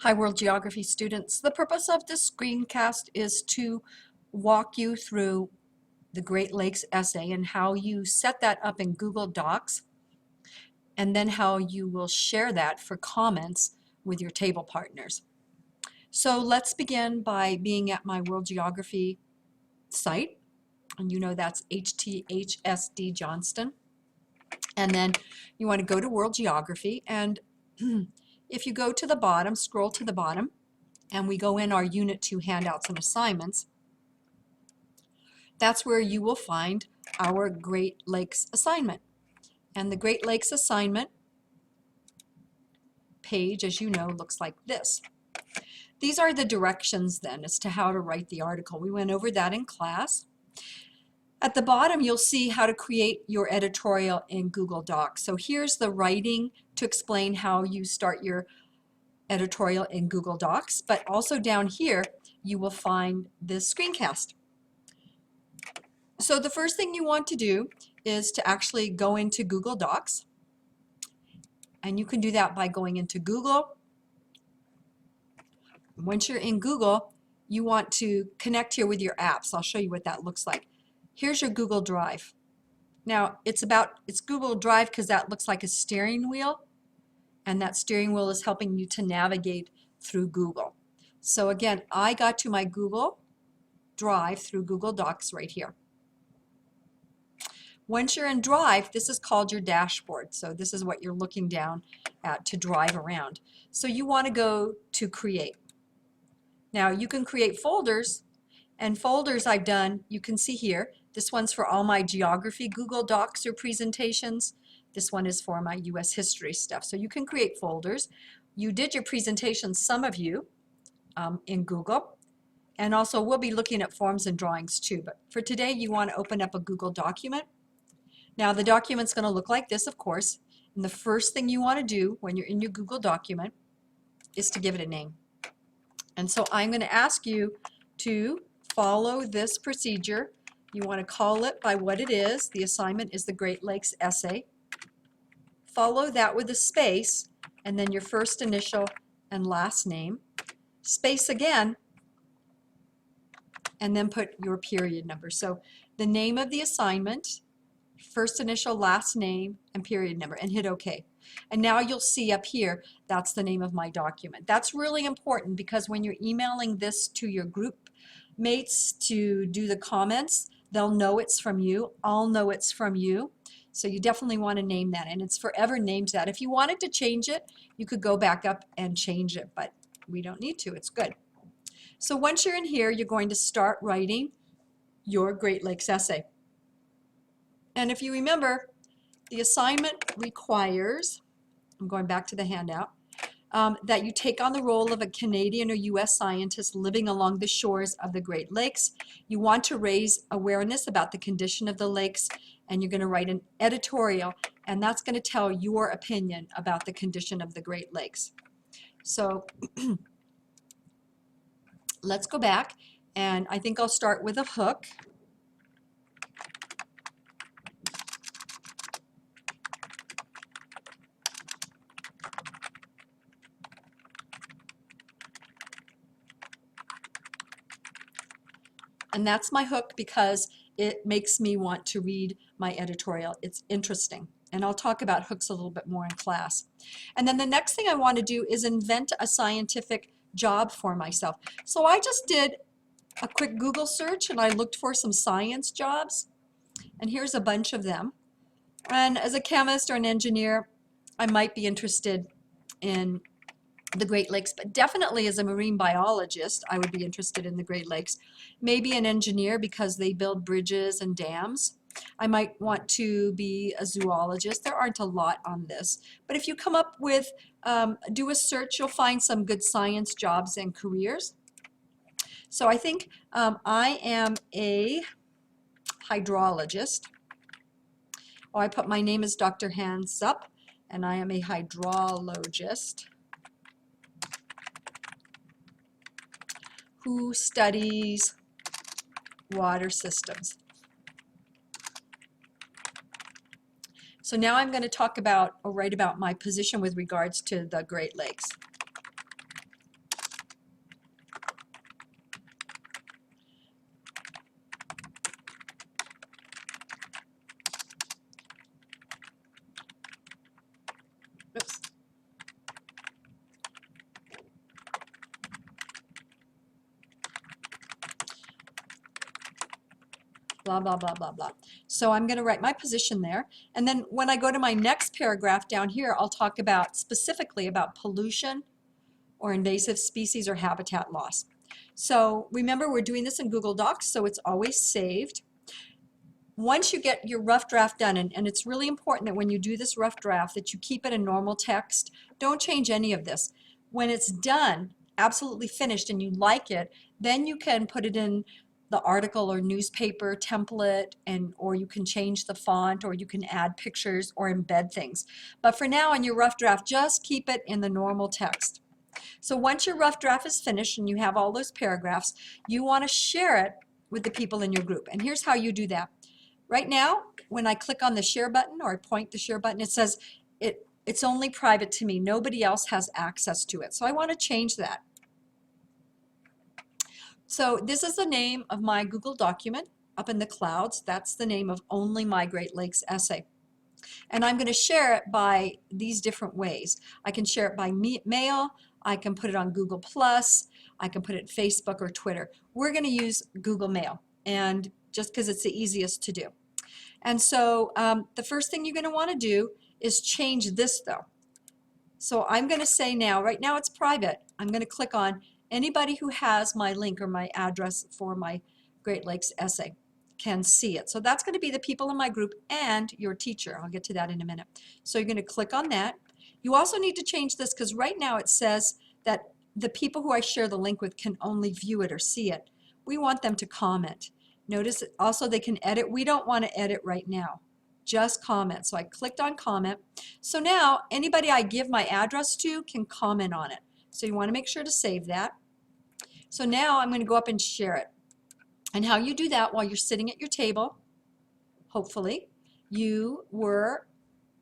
Hi, World Geography students. The purpose of this screencast is to walk you through the Great Lakes essay and how you set that up in Google Docs, and then how you will share that for comments with your table partners. So let's begin by being at my World Geography site, and you know that's HTHSD Johnston. And then you want to go to World Geography, and if you go to the bottom, scroll to the bottom, and we go in our Unit 2 handouts and assignments, that's where you will find our Great Lakes assignment. And the Great Lakes assignment page, as you know, looks like this. These are the directions then as to how to write the article. We went over that in class. At the bottom, you'll see how to create your editorial in Google Docs. So here's the writing to explain how you start your editorial in Google Docs, but also down here, you will find this screencast. So the first thing you want to do is to actually go into Google Docs, and you can do that by going into Google. Once you're in Google, you want to connect here with your apps. I'll show you what that looks like. Here's your Google Drive. Now it's Google Drive because that looks like a steering wheel, and that steering wheel is helping you to navigate through Google. So again, I got to my Google Drive through Google Docs right here. Once you're in Drive, this is called your dashboard. So this is what you're looking down at to drive around. So you want to go to Create. Now you can create folders, and folders I've done, you can see here, this one's for all my geography Google Docs or presentations. This one is for my US history stuff. So you can create folders. You did your presentation, some of you, in Google. And also we'll be looking at forms and drawings too. But for today, you want to open up a Google document. Now the document's going to look like this, of course, and the first thing you want to do when you're in your Google document is to give it a name. And so I'm going to ask you to follow this procedure. You want to call it by what it is. The assignment is the Great Lakes essay. Follow that with a space, and then your first initial and last name. Space again, and then put your period number. So the name of the assignment, first initial, last name, and period number, and hit OK. And now you'll see up here, that's the name of my document. That's really important because when you're emailing this to your group mates to do the comments, they'll know it's from you. I'll know it's from you. So you definitely want to name that, and it's forever named that. If you wanted to change it, you could go back up and change it, but we don't need to. It's good. So once you're in here, you're going to start writing your Great Lakes essay. And if you remember, the assignment requires, I'm going back to the handout, that you take on the role of a Canadian or US scientist living along the shores of the Great Lakes. You want to raise awareness about the condition of the lakes, and you're going to write an editorial, and that's going to tell your opinion about the condition of the Great Lakes. So let's go back, and I think I'll start with a hook. And that's my hook because it makes me want to read my editorial. It's interesting. And I'll talk about hooks a little bit more in class. And then the next thing I want to do is invent a scientific job for myself. So I just did a quick Google search and I looked for some science jobs. And here's a bunch of them. And as a chemist or an engineer, I might be interested in the Great Lakes, but definitely as a marine biologist, I would be interested in the Great Lakes. Maybe an engineer because they build bridges and dams. I might want to be a zoologist. There aren't a lot on this, but if you come up with, do a search, you'll find some good science jobs and careers. So I think I am a hydrologist. Oh, I put my name as Dr. Hands Up, and I am a hydrologist who studies water systems. So now I'm going to talk about or write about my position with regards to the Great Lakes. blah, blah, blah, blah, blah. So I'm going to write my position there. And then when I go to my next paragraph down here, I'll talk about specifically about pollution or invasive species or habitat loss. So remember, we're doing this in Google Docs, so it's always saved. Once you get your rough draft done, and it's really important that when you do this rough draft that you keep it in normal text. Don't change any of this. When it's done, absolutely finished, and you like it, then you can put it in the article or newspaper template, or you can change the font, or you can add pictures or embed things. But for now, in your rough draft, just keep it in the normal text. So once your rough draft is finished and you have all those paragraphs, you want to share it with the people in your group. And here's how you do that. Right now, when I click on the share button or I point the share button, it says it's only private to me. Nobody else has access to it. So I want to change that. So this is the name of my Google document up in the clouds. That's the name of Only My Great Lakes Essay. And I'm going to share it by these different ways. I can share it by mail. I can put it on Google+. I can put it in Facebook or Twitter. We're going to use Google Mail, and just because it's the easiest to do. And so the first thing you're going to want to do is change this though. So I'm going to say now, right now it's private. I'm going to click on anybody who has my link or my address for my Great Lakes essay can see it. So that's going to be the people in my group and your teacher. I'll get to that in a minute. So you're going to click on that. You also need to change this because right now it says that the people who I share the link with can only view it or see it. We want them to comment. Notice also they can edit. We don't want to edit right now, just comment. So I clicked on comment. So now anybody I give my address to can comment on it. So you want to make sure to save that. So now I'm going to go up and share it. And how you do that while you're sitting at your table, hopefully, you were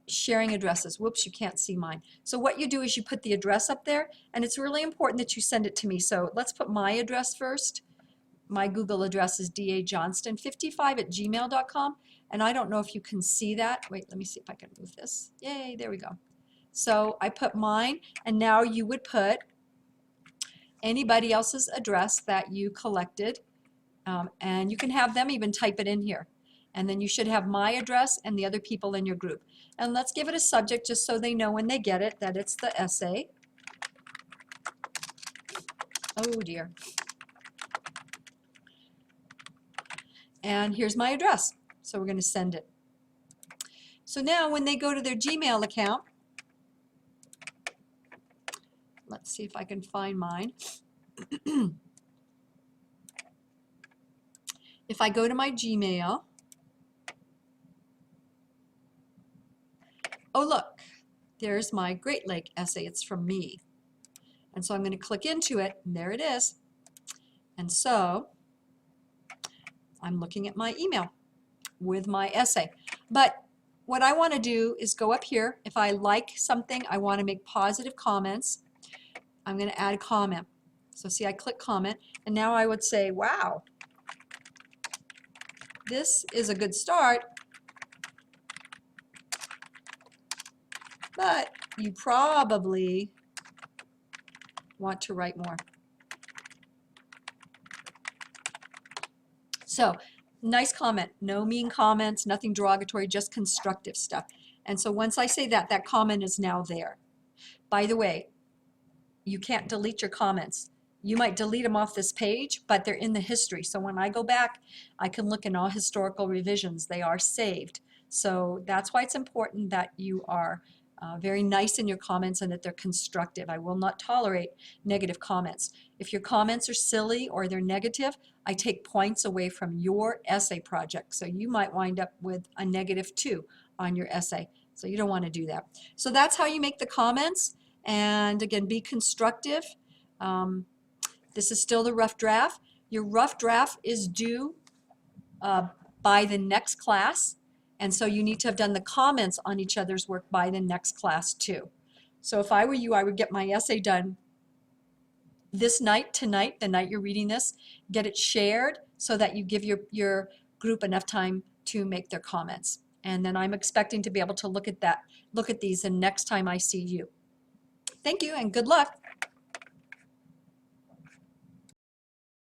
sharing addresses. Whoops, you can't see mine. So what you do is you put the address up there, and it's really important that you send it to me. So let's put my address first. My Google address is dajohnston55@gmail.com, and I don't know if you can see that. Wait, let me see if I can move this. Yay, there we go. So I put mine, and now you would put anybody else's address that you collected, and you can have them even type it in here. And then you should have my address and the other people in your group. And let's give it a subject just so they know when they get it that it's the essay. Oh dear. And here's my address. So we're going to send it. So now when they go to their Gmail account, let's see if I can find mine. If I go to my Gmail, oh look, there's my Great Lake essay. It's from me. And so I'm going to click into it, and there it is. And so I'm looking at my email with my essay. But what I want to do is go up here. If I like something, I want to make positive comments. I'm going to add a comment. So see, I click comment, and now I would say, wow, this is a good start, but you probably want to write more. So nice comment, no mean comments, nothing derogatory, just constructive stuff. And so once I say that, that comment is now there. By the way, you can't delete your comments. You might delete them off this page, but they're in the history. So when I go back, I can look in all historical revisions. They are saved. So that's why it's important that you are very nice in your comments and that they're constructive. I will not tolerate negative comments. If your comments are silly or they're negative, I take points away from your essay project. So you might wind up with a -2 on your essay. So you don't want to do that. So that's how you make the comments. And again, be constructive. This is still the rough draft. Your rough draft is due by the next class. And so you need to have done the comments on each other's work by the next class too. So if I were you, I would get my essay done this night, tonight, the night you're reading this, get it shared so that you give your group enough time to make their comments. And then I'm expecting to be able to look at these the next time I see you. Thank you and good luck.